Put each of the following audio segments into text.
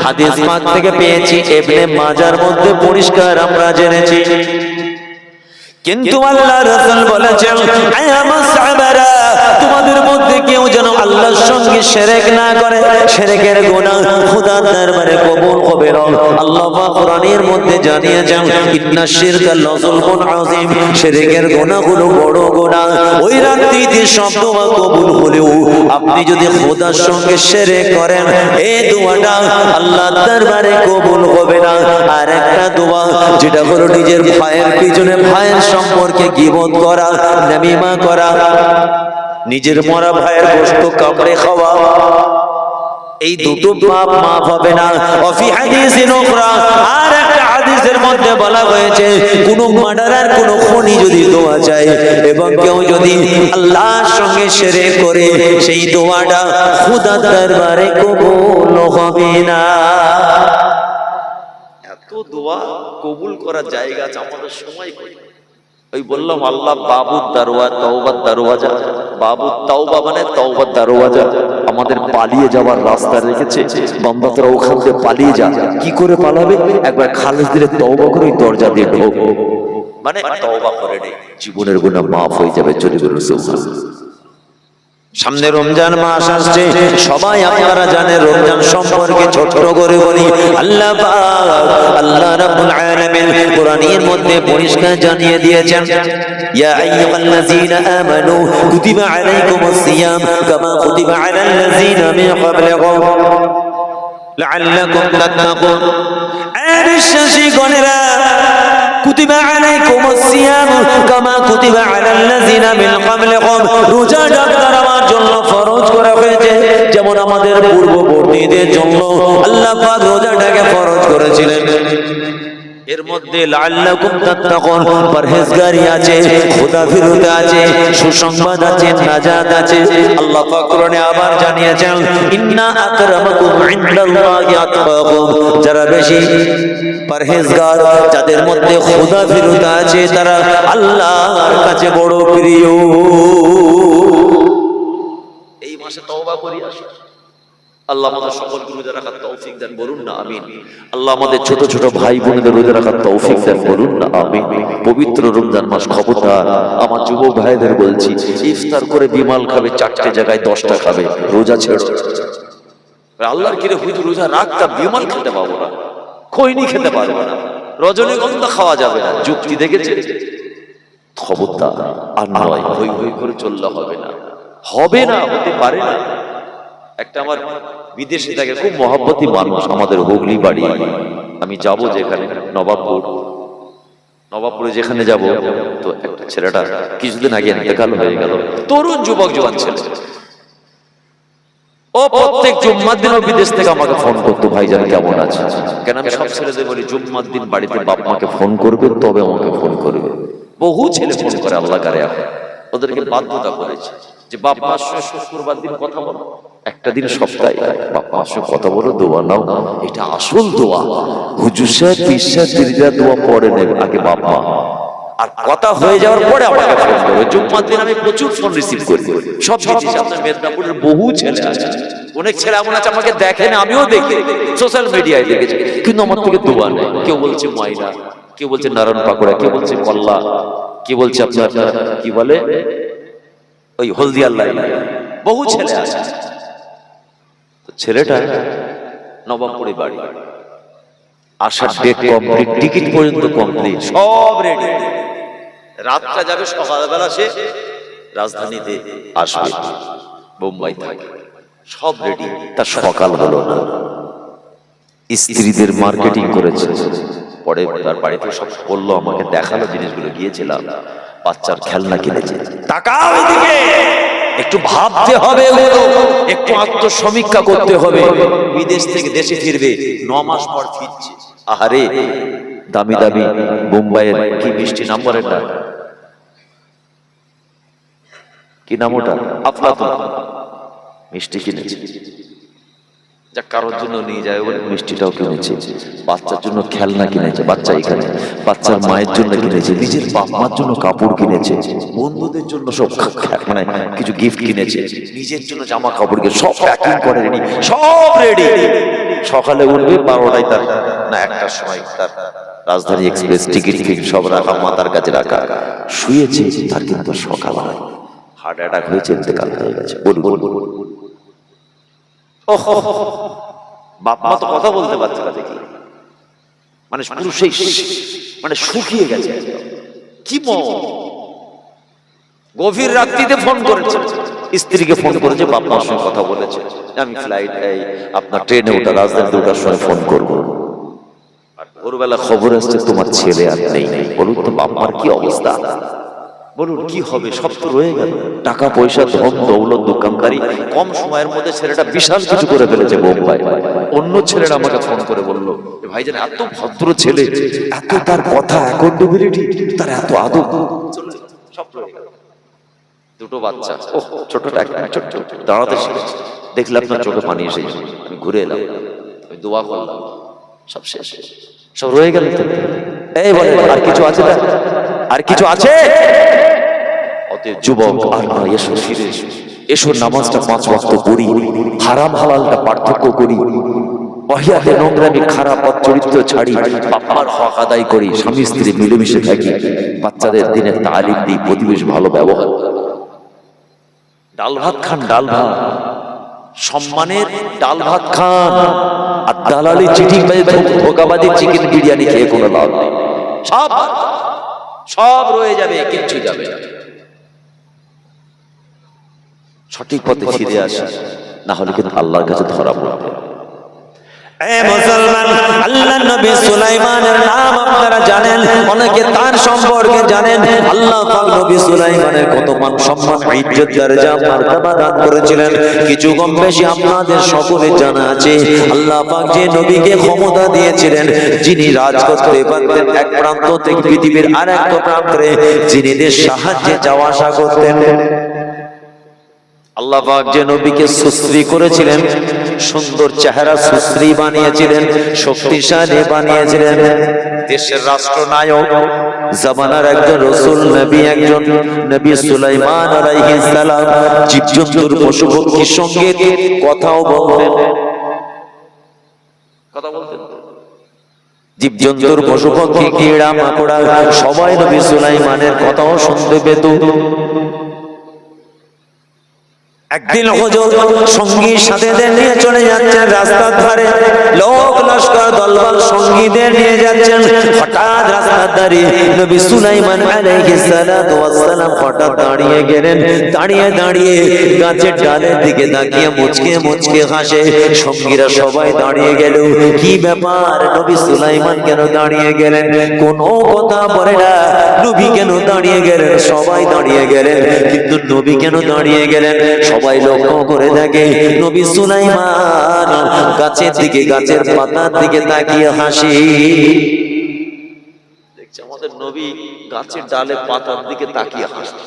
হাদিস পাক থেকে পেয়েছি, ইবনে মাজার মধ্যে পরিষ্কার আমরা জেনেছি। কিন্তু আল্লাহ রাসূল বলেছেন, আয়া মুসআবারা, তোমাদের মধ্যে কেউ যেন আল্লাহর সঙ্গে শিরক না করে। শিরকের গুনাহ খোদার দরবারে কবুল হবে না। আল্লাহ পাক কোরআনের মধ্যে জানিয়েছেন, ইন্না শিরকা লাযুলমুন আযীম, শিরকের গুনাহগুলো বড় গুনাহ। ওই রাত্রিতে সব দোয়া কবুল হলেও আপনি যদি খোদার সঙ্গে শিরক করেন, এই দোয়াটা আল্লাহর দরবারে কবুল হবে না। আর একটা দোয়া যেটা হলো নিজের ভাইয়ের পিছনে ভাইয়ের সম্পর্কে গীবত করা, নামিমা করা, নিজের মরা ভাইয়ের গোশত কামড়ে খাওয়া, এই দুটো পাপ মাফ হবে না। ওয়াফি হাদিসিন উখরা, আর একটা হাদিসের মধ্যে বলা হয়েছে, কোন মার্ডারার কোন খুনি যদি দোয়া চায় এবং কেউ যদি আল্লাহর সঙ্গে শিরক করে, সেই দোয়াটা খোদার দরবারে কবুল হবে না। এত দোয়া কবুল করার জায়গা আছে, আমাদের সময় কই। ওই বললাম আল্লাহ বাবুর দরওয়াজা, তওবার দরওয়াজা, বাবুর তওবা মানে তওবার দরওয়াজা, আমাদের পালিয়ে যাওয়ার রাস্তা রেখেছে। বান্দা তোরা ওখান থেকে পালিয়ে যা। কি করে পালাবে? একবার খালেস দিলে তওবা করে ওই দরজা দিয়ে ঢোক, মানে তওবা করে নে, জীবনের গুনাহ মাফ হয়ে যাবে। চলে গেল সুবহানাল্লাহ। সামনে রমজান মাস আসছে, সবাই আপনারা জানেন রমজান সম্পর্কে ছোট করে বলি। আল্লাহ পাক, আল্লাহ রাব্বুল আলামিন কোরআনের মধ্যে পরিষ্কার জানিয়ে দিয়েছেন, ইয়া আইয়ুহাল্লাযীনা আমানু কুতিবা আলাইকুমুস সিয়াম কামা কুতিবা আলাল্লাযীনা মিন ক্বাবলিকুম লাআল্লাকুম তাত্তাকুন। এই বিশ্বাসীগণেরা, কুতিবা আলাইকুমুস সিয়াম কামা কুতিবা আলাল্লাযীনা মিন ক্বাবলিকুম, রোজা আমার জন্য ফরজ করা হয়েছে, যেমন আমাদের পূর্ববর্তীদের জন্য আল্লাহ পাক রোজাটাকে ফরজ করেছিলেন। এর মধ্যে লাআল্লাকুম তাত্তাকুন, পরহেজগারি আছে, খোদাফিরতি আছে, সুসংবাদ আছে, নাজাত আছে। আল্লাহ পাক কোরআনে আবার জানিয়েছেন, ইন্না আকরামাকুম ইনদাল্লাহি আতকাকুম, যারা বেশি পরহেজগার, যাদের মধ্যে খোদাফিরতি আছে, তারা আল্লাহর কাছে বড় প্রিয়। এই মাসে তওবা করি আসো। আল্লাহ আমাদের সকলকে রোজা রাখার তৌফিক দেন, বলুন না আমিন। আল্লাহ আমাদের ছোট ছোট ভাই বোনেদের রোজা রাখার তৌফিক দেন, বলুন না আমিন। পবিত্র রমজান মাস, খবরদার আমার যুবক ভাইদের বলছি, ইফতার করে বিমাল খাবে, 4টে জায়গায় 10টা খাবে, রোজা ছেড়ো। আল্লাহর কিরে হুজুর রোজা রাখতাম, বিমাল খেতে পাবো না, খৈনি খেতে পারবো না, রজনীগন্ধা খাওয়া যাবে না, যুক্তি দেখেছে? খবরদার, আর নয়, হই হই করে চললে হবে না, হবে না, হতে পারে না। একটা আমার বিদেশে থাকে খুব মহব্বতী মানুষ, আমাদের হুগলি বাড়ি। আমি যাব যেখানে নবাবপুরে যেখানে যাব, তো একটা ছেলেটা কিছুদিন আগে ইন্তেকাল হয়ে গেল, তরুণ যুবক জওয়ান ছেলে। ও প্রত্যেক জুম্মার দিন বিদেশ থেকে আমাকে ফোন করতো, ভাইজান কেমন আছে? কেন আমি সব ছেলেদের বলি, জুম্মার দিন বাড়িতে বাপ মাকে ফোন করবে, তবে আমাকে ফোন করবে। বহু ছেলে ফোন করে, আল্লাহ করে এখন ওদেরকে বাধ্যতা করেছে যে বাপ মার সঙ্গে শুক্রবার দিন কথা বলো, একটা দিন সপ্তাহে বাপ মার সঙ্গে কথা বলো, দোয়া নাও। এটা আসল দোয়া। হুজুর সাহেব, পীর সাহেব, দিদিরা দোয়া পরে নেবে, আগে বাপ মা। আর কথা হয়ে যাওয়ার পরে আমাকে ফোন করবে। জুম্মার দিন আমি প্রচুর ফোন রিসিভ করি, সব কিছু। আপনার মেদিনীপুরের বহু ছেলে আছে, অনেক ছেলে এমন আছে আমাকে দেখে না, আমিও দেখি, সোশ্যাল মিডিয়ায় দেখেছি, কিন্তু আমার থেকে দোয়া নেই। কেউ বলছে ময়না, কেউ বলছে নারায়ণ পাকোড়া, কেউ বলছে কল্লা, কি বলছে আপনার কি বলে ওই হলদিয়ার লাইন, বহু ছেলে আছে। ছেলেটা নবাবপুরে বাড়ি, আসার ডেট কমপ্লিট, টিকিট পর্যন্ত কমপ্লিট, সব রেডি। রাতটা যাবে, সকালবেলা সে রাজধানীতে আসবে, বোম্বাই থাকে, সব রেডি। তার সকাল হলো না, স্ত্রীদের মার্কেটিং করেছে, পরে তার বাড়িতে সব বললো, আমাকে দেখালো জিনিসগুলো, গিয়েছিলাম, বাচ্চার খেলনা কিনেছে। তাকাও এদিকে, একটু ভাবতে হবে, একটু আত্মসমীক্ষা করতে হবে। বিদেশ থেকে দেশে ফিরবে, 9 মাস পর ফিরছে। আহারে, দামি দামি বোম্বাইয়ের কি মিষ্টি নাম বলেন না, কি নাম ওটা, আফলাতুন মিষ্টি কিনেছে। যা কারোর জন্য নিয়ে যায় বলে মিষ্টিটাও কিনেছে, বাচ্চার জন্য খেলনা কিনেছে, বাচ্চা এখানে বাচ্চার মায়ের জন্য কিনেছে, নিজের বাপ মার জন্য কাপড় কিনেছে, বন্ধুদের জন্য সব মানে কিছু গিফট কিনেছে, নিজের জন্য জামা কাপড় কিনে সব প্যাকিং করে রেডি, সব রেডি। সকালে উঠবে 12টায় তার না 1টার সময় তার রাজধানী এক্সপ্রেস টিকিট সব রাখা, মাথার কাছে রাখা, শুয়েছে। তার কিন্তু সকাল হয়, হার্ট অ্যাটাক হয়েছে, ইন্তেকাল হয়ে গেছে। বলুন বাপ মা তো কথা বলতে পারছে না, দেখি মানে পুরো সেই মানে শুকিয়ে গেছে। কি গভীর রাত্রিতে ফোন করেছে, স্ত্রীকে ফোন করেছে, বাপ মার সঙ্গে কথা বলেছে, আমি ফ্লাইট আপনার ট্রেনে ওঠা রাজধানীতে ওঠার সময় ফোন করবো। আর ভোরবেলা খবর আসছে তোমার ছেলে আর নেই। বলুন তো বাপ মার কি অবস্থা, বলুন কি হবে? সব তো রয়ে গেল, টাকা পয়সা, ধন দৌলত, দোকানদারি, কম সময়ের মধ্যে ছেলেটা বিশাল কিছু করে ফেলেছে বোম্বাই। অন্য ছেলেরা আমাকে ফোন করে বললো, ভাইজান এত ভদ্র ছেলে, এত তার কথা অ্যাকাউন্টেবিলিটি, তার এত আদব, সব রয়ে গেল। দুটো বাচ্চা, ছোটটা ছোট্ট দাঁড়াতে শিখেছে, দেখলে আপনার চোখে পানি এসে গেছে। আমি ঘুরে এলাম, আমি দোয়া করলাম, সব শেষ, সব রয়ে গেল। এই বলে আর কিছু আছে না? আর কিছু আছে? অতএব যুবক আর নয়, এসো ফিরে এসো, এসো নামাজটা 5 ওয়াক্ত পড়ি, হারাম হালালটা পার্থক্য করি, বাহিয়াতে নোংরামি খারাপ চরিত্র ছাড়ি, বাবার হক আদায় করি, স্বামী স্ত্রী মিলেমিশে থাকি, বাচ্চাদের দিনে তালিম দিই, প্রতিবেশ ভালো ব্যবহার। ডাল ভাত খান, ডাল ভাত, সম্মানের ডাল ভাত খান। আর দালালি চিঠি ধোকাবাজি চিকেন বিরিয়ানি খেয়ে কোনো লাভ নেই, সব সব রয়ে যাবে, কিচ্ছু যাবে না। সঠিক পথে ফিরে আসে, না হলে কিন্তু আল্লাহর কাছে ধরা পড়বে। মুসলমান, আল্লাহর নবী সুলাইমানের নাম আপনারা জানেন, অনেকে তার সম্পর্কে জানেন। আল্লাহ পাক নবী সুলাইমানের কত মান সম্মান, ইজ্জত, দরজা, মার্তবা দান করেছিলেন, কিছু কম বেশি আপনাদের সকলের জানা আছে। আল্লাহ পাক যে নবীকে ক্ষমতা দিয়েছিলেন, যিনি রাজ করতে পারতেন এক প্রান্ত থেকে পৃথিবীর আরেক প্রান্তে, যিনি দেশ সাহায্যে যাওয়া আসা করতেন। আল্লাহ পাক যে নবীকে সুশ্রী করেছিলেন, সুন্দর চেহারা সুশ্রী বানিয়েছিলেন, শক্তিশালী বানিয়েছিলেন, দেশের রাষ্ট্রনায়ক, জামানার একজন রাসূল নবী, একজন নবী সুলাইমান আলাইহিস সালাম জীবজন্তুর পশু পক্ষীর সঙ্গে কথাও বলতেন, জীবজন্তুর পশু পক্ষী, কীড়া মাকড়া সবাই নবী সুলাইমানের কথাও শুনতে পেত। একদিন হুজুর সঙ্গীর সাথে নিয়ে চলে যাচ্ছেন রাস্তার ধারে, লোক লস্কর দলবল সঙ্গীদের নিয়ে যাচ্ছেন। হঠাৎ রাস্তার ধারে নবী সুলাইমান আলাইহিস সালাতু ওয়াস সালাম হঠাৎ দাঁড়িয়ে গেলেন। দাঁড়িয়ে দাঁড়িয়ে গাছের ডালের দিকে তাকিয়ে মুচকে মুচকে হাসে। সঙ্গীরা সবাই দাঁড়িয়ে গেল। কি ব্যাপার, নবী সুলাইমান কেন দাঁড়িয়ে গেলেন? কোনো কথা বলে না। নবী কেন দাঁড়িয়ে গেলেন? সবাই দাঁড়িয়ে গেলেন, কিন্তু নবী কেন দাঁড়িয়ে গেলেন? সবাই লক্ষ্য করে দেখে নবী সুলাইমান গাছের দিকে, গাছের পাতার দিকে তাকিয়ে হাসি। দেখছে আমাদের নবী গাছের ডালে পাতার দিকে তাকিয়ে হাসে।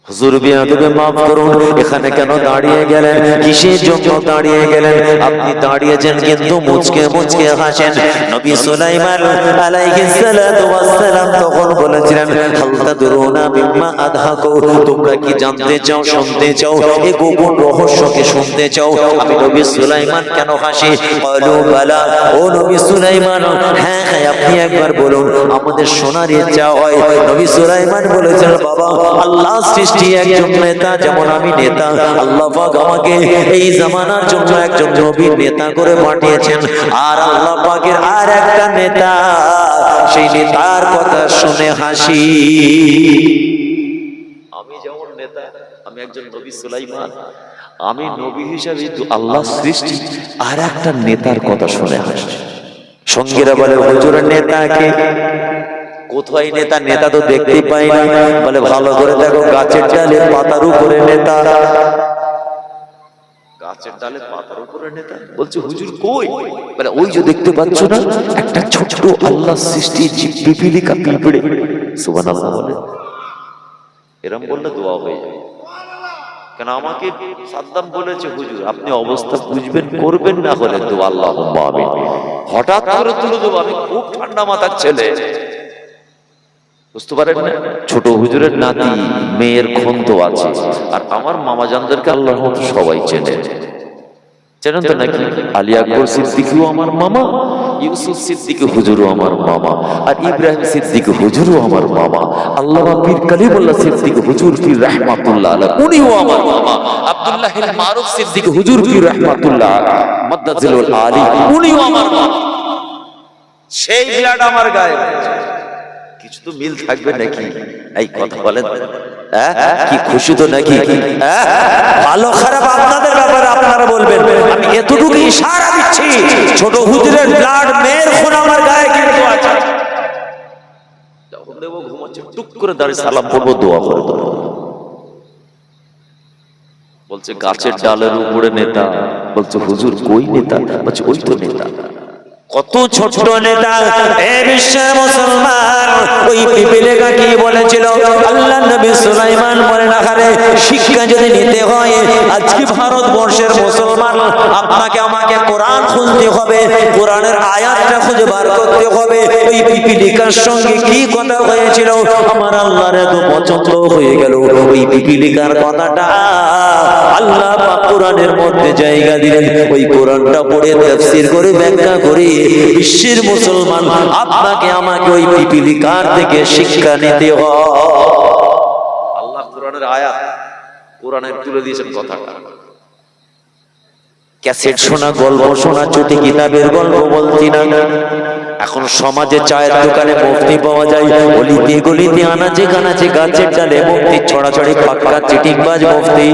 হুজুর বিয়াদবে মাফ করুন, এখানে কেন দাঁড়িয়ে গেলেন? কিসের জন্য দাঁড়িয়ে গেলেন? আপনি দাঁড়িয়েছেন কিন্তু মুচকে মুচকে হাসেন। নবী সুলাইমান আলাইহিস সালাতু ওয়াস সালাম তখন বলেছিলেন, হাল তাদরুনা মিম্মা আদহাকু, তোমরা কি জানতে চাও, শুনতে চাও, এই গোপন রহস্যকে শুনতে চাও আমি নবী সুলাইমান কেন হাসি? বলো বালা, ও নবী সুলাইমান, হ্যাঁ হ্যাঁ আপনি একবার বলুন, আমাদের শোনার ইচ্ছা হয়। নবী সুলাইমান বলেছেন, বাবা আল্লাহ সৃষ্টি একজন নেতা, যেমন আমি নেতা, আল্লাহ পাক আমাকে এই জামানার জন্য একজন নবীর নেতা করে পাঠিয়েছেন। আর আল্লাহ পাকের আর একটা নেতা, সেই নেতার কথা শুনে হাসি। আমি যেমন নেতা, আমি একজন নবী সুলাইমান, আমি নবী হিসাবে আল্লাহ সৃষ্টি, আর একটা নেতার কথা শুনে হাসি। সঙ্গীরা বলে, হুজুরের নেতাকে কোথায় নেতা? নেতা তো দেখতেই পাই না। বলে ভালো করে দেখো, গাছের ডালে পাতার উপরে নেতা। গাছের ডালে পাতার উপরে নেতা? বলছে হুজুর কই? বলে ওই যে দেখতে পাচ্ছ না, একটা ছোট্ট আল্লাহ সৃষ্টি পিপিলিকা, পিঁপড়ে। সুবহানাল্লাহ বলে। এরকম বললে দোয়া হয়ে যায়। কেন আমাকে সাদ্দাম বলেছে হুজুর আপনি অবস্থা বুঝবেন করবেন না হলে তো আল্লাহুম্মা আমিন, হঠাৎ করে তুলে দেবো। আমি খুব ঠান্ডা মাথার ছেলে, বুঝতে পারেন না? ছোট হুজুরের নাতি মেয়ের খন্দ আছে, আর আমার মামাজানদেরকে আল্লাহর মতো সবাই চেনে, চেনেন তো নাকি? আলী আকবর সিদ্দিকীও আমার মামা, ইউসুফ সিদ্দিকী হুজুরও আমার মামা, আর ইব্রাহিম সিদ্দিকী হুজুরও আমার মামা, আল্লামা পীর কালিমুল্লাহ সিদ্দিকী হুজুর পীর রাহমাতুল্লাহ আলাইহি উনিও আমার মামা, আব্দুল্লাহ আল মারুফ সিদ্দিকী হুজুর পীর রাহমাতুল্লাহ মাদ্দাজিলুল আলী উনিও আমার মামা। সেই ব্লাড আমার গায়ে, কিছু তো মিল থাকবে নাকি? এই কথা বলেন, কি খুশি তো নাকি? ভালো খারাপ আপনাদের ব্যাপারে আপনারা বলবেন, আমি এতটুকু ইশারা দিচ্ছি ছোট হুজুরের ব্লাড মেয়ের খুন আমার গায়ে কিন্তু আছে। যখন দেবো ঘুমাচ্ছে টুক করে দাঁড়িয়ে সালাম পড়বো, দোয়া করে দেবো। বলছে গাছের ডালের উপরে নেতা, বলছে হুজুর কই নেতা? বলছে ওই তো নেতা। কত ছোট নেতা এ বিশ্বের মুসলমান। ওই পিপিলিকা কি বলেছিল? আল্লাহর নবী সুলাইমান বলেন আরে শিক্ষা যদি নিতে হয় আজকে ভারতবর্ষের মুসলমান আপনাকে আমাকে কোরআন খুলতে হবে, কোরআনের আয়াতটা খুঁজে বার করতে হবে। ওই পিপিলিকার সঙ্গে কি কথা হয়েছিল আমার আল্লাহর এত পছন্দ হয়ে গেল। ওই পিপিলিকার কথাটা আল্লাহ পাক কোরআনের মধ্যে জায়গা দিলেন। ওই কোরআনটা পড়ে তাফসীর করে ব্যাখ্যা করে বিশ্বের মুসলমান আপনাকে আমাকে ওই পিপিলিকার থেকে শিক্ষা নিতে হয়। আল্লাহ কোরআনের আয়াত কোরআনে তুলে দিয়েছেন কথাটা। ক্যাসেট শোনা, গল্প শোনা, চটি কিতাবের গল্প বলছি না। এখন সমাজে চায়ের দোকানে মুফতি পাওয়া যায়, গলিতে গলিতে আনাচে কানাচে গাছের ডালে মুফতি ছড়াছড়ি, পাক্কা চিটিংবাজ মুফতি।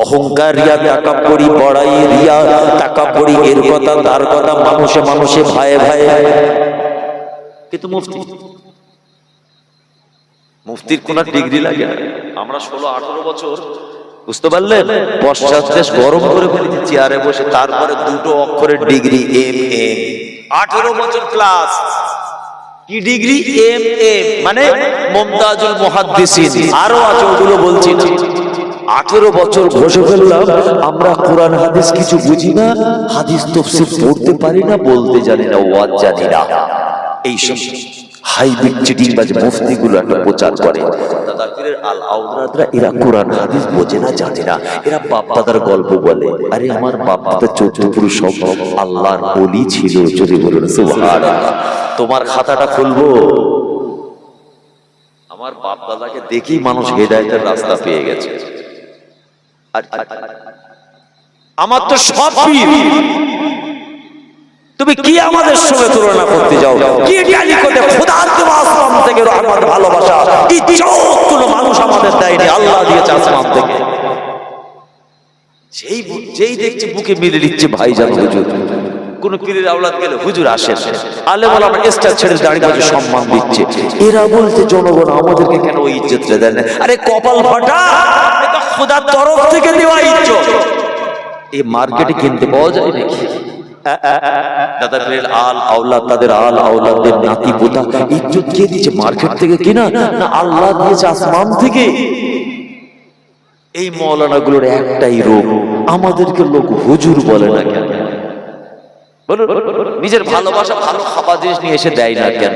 অহংকার, রিয়া, তাকাব্বুরি, বড়াই, রিয়া, তাকাব্বুরি, এর কথা তার কথা, মানুষে মানুষে ভাই ভাই। কিন্তু মুফতির কোন ডিগ্রি লাগে? আমরা 16-18 বছর, বুঝতে পারলেন, পশ্চাৎ গরম করে ফেলেছি চেয়ারে বসে, তারপরে দুটো অক্ষরের ডিগ্রি MA, 18 বছর ক্লাস। কি ডিগ্রি? MA মানে মুমতাজুল মুহাদ্দিসিন, আরো আছে ওগুলো বলছি না। 18 বছর ঘষে ফেললাম, আমরা কোরআন হাদিস কিছু বুঝি না, হাদিস তাফসীর পড়তে পারি না, বলতে জানি না, ওয়াজ জানি না। এই সব হাইব্রিড চিটিংবাজ মুফতিগুলো একটা প্রচার করে। দাদা পীরের আল আওলাদরা এরা কোরআন হাদিস বোঝে না, জানে না, এরা বাপ দাদার গল্প বলে। আরে আমার বাপ দাদা 14 পুরুষ সব আল্লাহর ওলি ছিল, যদি বলুন সুবহানাল্লাহ। তোমার খাতাটা খুলবো, আমার বাপ দাদাকে দেখি মানুষ হেদায়েতের রাস্তা পেয়ে গেছে। আমার তো সব পীর, তুমি কি আমাদের সঙ্গে তুলনা করতে যাও? কি গালি করতে? খোদার দেওয়া আসমান থেকে রহমত, ভালোবাসা, ইজ্জত কোনো মানুষ আমাদের দেয়নি, আল্লাহ দিয়েছে আসমান থেকে। যেই দেখছে বুকে মিলে দিচ্ছে ভাইজান হুজুর। কোন পীরের আওলাদ গেলে হুজুর আসে, আলেম ওলামা স্টার ছেড়ে দাঁড়িয়ে বসে সম্মান দিচ্ছে। এরা বলতে জনগণ আমাদেরকে কেন ওই ইজ্জতটা দেন না? আরে কপাল ফাটা, এটা খোদার তরফ থেকে দেওয়া ইজ্জত। এই মার্কেটে কিনতে পাওয়া যায় নাকি? দাদা পীরের আল আওলাদ, তাদের আল আওলাদের নাতি পোতা ইজ্জত কে দিচ্ছে? মার্কেট থেকে কিনা না আল্লাহ দিয়েছে আসমান থেকে? এই মাওলানা গুলোর একটাই রোগ, আমাদেরকে লোক হুজুর বলে না কেন? নিজের ভালোবাসা, ভালো খাবার জিনিস নিয়ে এসে দেয় না কেন?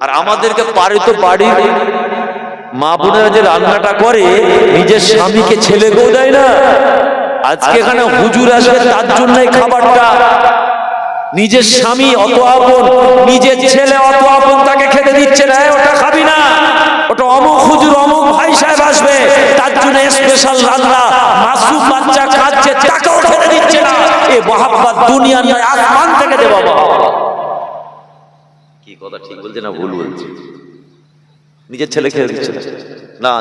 আর আমাদেরকে পারে তো বাড়ির মা বোনেরা যে রান্নাটা করে নিজের স্বামীকে ছেলেকেও দেয় না। আজকে এখানে হুজুর আসবে তার জন্যই খাবারটা। নিজের স্বামী অত আপন, নিজের ছেলে অত আপন, তাকে খেতে দিচ্ছে না, ওটা খাবি না, ওটা অমুক হুজুর অমুক ভাই সাহেব আসবে তার জন্য স্পেশাল রান্না, মাসুম বাচ্চা খাচ্ছে তাকেও খেতে দিচ্ছে না। এই মহাব্বত দুনিয়া নয়, আসমান থেকে দে বাবা। কি কথা ঠিক বলছে না ভুল বলছে? নিজের ছেলে খেতে দিচ্ছে না।